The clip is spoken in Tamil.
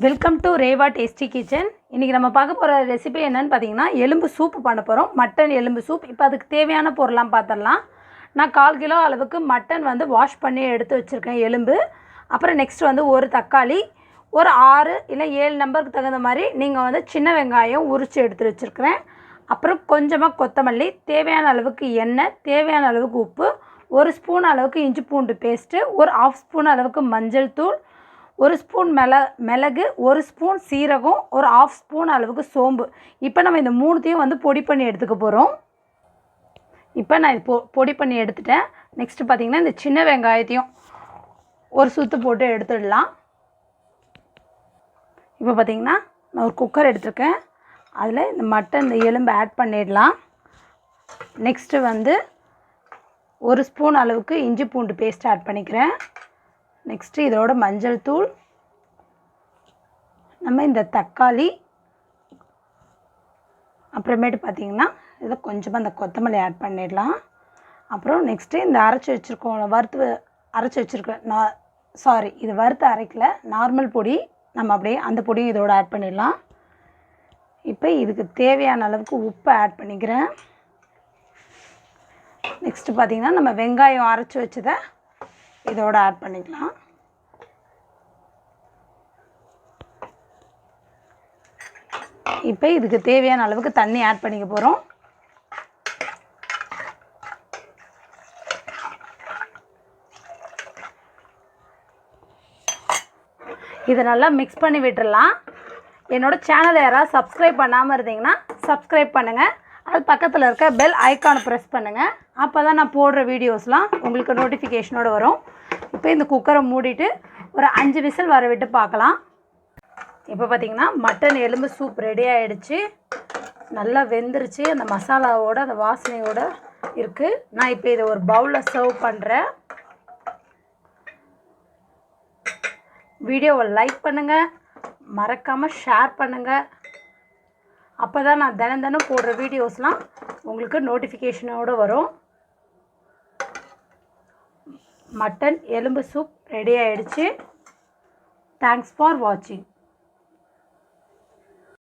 Welcome to Reva tasty kitchen. இன்றைக்கி நம்ம பார்க்க போகிற ரெசிபி என்னென்னு பார்த்தீங்கன்னா எலும்பு சூப் பண்ண போகிறோம். மட்டன் எலும்பு சூப். இப்போ அதுக்கு தேவையான பொருளாம் பார்த்துடலாம். நான் 1/4 கிலோ அளவுக்கு மட்டன் வாஷ் பண்ணி எடுத்து வச்சுருக்கேன் எலும்பு. அப்புறம் நெக்ஸ்ட் ஒரு தக்காளி, ஒரு 6 இல்லை 7 நம்பருக்கு தகுந்த மாதிரி நீங்கள் சின்ன வெங்காயம் உரித்து எடுத்து வச்சுருக்கிறேன். அப்புறம் கொஞ்சமாக கொத்தமல்லி, தேவையான அளவுக்கு எண்ணெய், தேவையான அளவுக்கு உப்பு, 1 ஸ்பூன் அளவுக்கு இஞ்சி பூண்டு பேஸ்ட்டு, ஒரு 1/2 ஸ்பூன் அளவுக்கு மஞ்சள் தூள், 1 ஸ்பூன் மிளகு, 1 ஸ்பூன் சீரகம், ஒரு 1/2 ஸ்பூன் அளவுக்கு சோம்பு. இப்போ நம்ம இந்த 3த்தையும் பொடி பண்ணி எடுத்துக்க போகிறோம். இப்போ நான் இது பொடி பண்ணி எடுத்துட்டேன். நெக்ஸ்ட்டு பார்த்திங்கன்னா இந்த சின்ன வெங்காயத்தையும் ஒரு சுற்று போட்டு எடுத்துடலாம். இப்போ பார்த்திங்கன்னா நான் ஒரு குக்கர் எடுத்துருக்கேன். அதில் இந்த மட்டன் இந்த எலும்பு ஆட் பண்ணிடலாம். நெக்ஸ்ட்டு 1 ஸ்பூன் அளவுக்கு இஞ்சி பூண்டு பேஸ்ட் ஆட் பண்ணிக்கிறேன். நெக்ஸ்ட்டு இதோட மஞ்சள் தூள், நம்ம இந்த தக்காளி, அப்புறமேட்டு பார்த்திங்கன்னா இதில் கொஞ்சமாக இந்த கொத்தமல்லி ஆட் பண்ணிடலாம். அப்புறம் நெக்ஸ்ட்டு இந்த அரைச்சி வச்சுருக்கேன் இது வறுத்து அரைக்கல, நார்மல் பொடி. நம்ம அப்படியே அந்த பொடியும் இதோட ஆட் பண்ணிடலாம். இப்போ இதுக்கு தேவையான அளவுக்கு உப்பு ஆட் பண்ணிக்கிறேன். நெக்ஸ்ட்டு பார்த்திங்கன்னா நம்ம வெங்காயம் அரைச்சி வச்சதை இதோட ஆட் பண்ணிக்கலாம். இப்போ இதுக்கு தேவையான அளவுக்கு தண்ணி ஆட் பண்ணிக்க போகிறோம். இதை நல்லா மிக்ஸ் பண்ணி விட்டுடலாம். என்னோடய சேனலை யாராவது சப்ஸ்கிரைப் பண்ணாமல் இருந்தீங்கன்னா சப்ஸ்கிரைப் பண்ணுங்கள். அது பக்கத்தில் இருக்க பெல் ஐக்கானை ப்ரெஸ் பண்ணுங்கள். அப்போ தான் நான் போடுற வீடியோஸ்லாம் உங்களுக்கு நோட்டிஃபிகேஷனோடு வரும். இப்போ இந்த குக்கரை மூடிட்டு ஒரு 5 விசில் வர விட்டு பார்க்கலாம். இப்போ பார்த்திங்கன்னா மட்டன் எலும்பு சூப் ரெடி ஆகிடுச்சு. நல்லா வெந்துருச்சு. அந்த மசாலாவோட அந்த வாசனையோடு இருக்குது. நான் இப்போ இதை ஒரு பவுலில் சர்வ் பண்ணுறேன். வீடியோவை லைக் பண்ணுங்கள், மறக்காமல் ஷேர் பண்ணுங்கள். அப்போ தான் நான் தினம் போடுற வீடியோஸ்லாம் உங்களுக்கு நோட்டிஃபிகேஷனோடு வரும். மட்டன் எலும்பு சூப் ரெடி ஆகிடுச்சு. தேங்க்ஸ் ஃபார் வாட்சிங்.